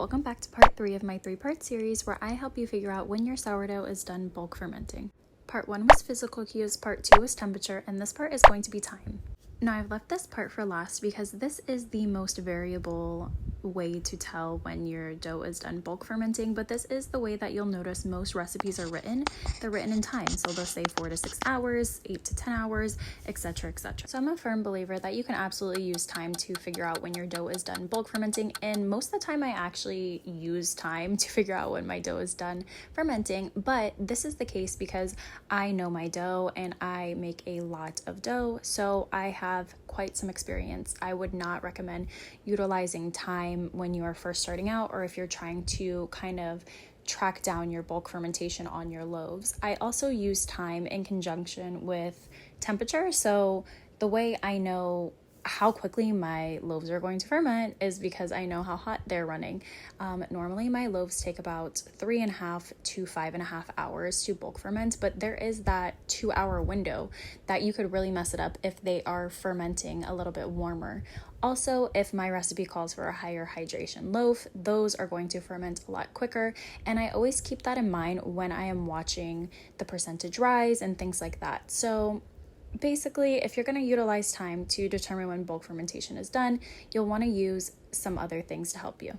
Welcome back to part 3 of my 3-part series where I help you figure out when your sourdough is done bulk fermenting. Part 1 was physical cues, part 2 was temperature, and this part is going to be time. Now I've left this part for last because this is the most variable way to tell when your dough is done bulk fermenting, but this is the way that you'll notice most recipes are written. They're written in time, so they'll say 4 to 6 hours, 8 to 10 hours, etc., etc. So I'm a firm believer that you can absolutely use time to figure out when your dough is done bulk fermenting, and most of the time I actually use time to figure out when my dough is done fermenting, but this is the case because I know my dough and I make a lot of dough, so I have quite some experience. I would not recommend utilizing time when you are first starting out or if you're trying to kind of track down your bulk fermentation on your loaves. I also use time in conjunction with temperature. So the way I know how quickly my loaves are going to ferment is because I know how hot they're running. Normally my loaves take about 3.5 to 5.5 hours to bulk ferment, but there is that 2-hour window that you could really mess it up if they are fermenting a little bit warmer. Also, if my recipe calls for a higher hydration loaf, those are going to ferment a lot quicker, and I always keep that in mind when I am watching the percentage rise and things like that. So basically, if you're going to utilize time to determine when bulk fermentation is done, you'll want to use some other things to help you.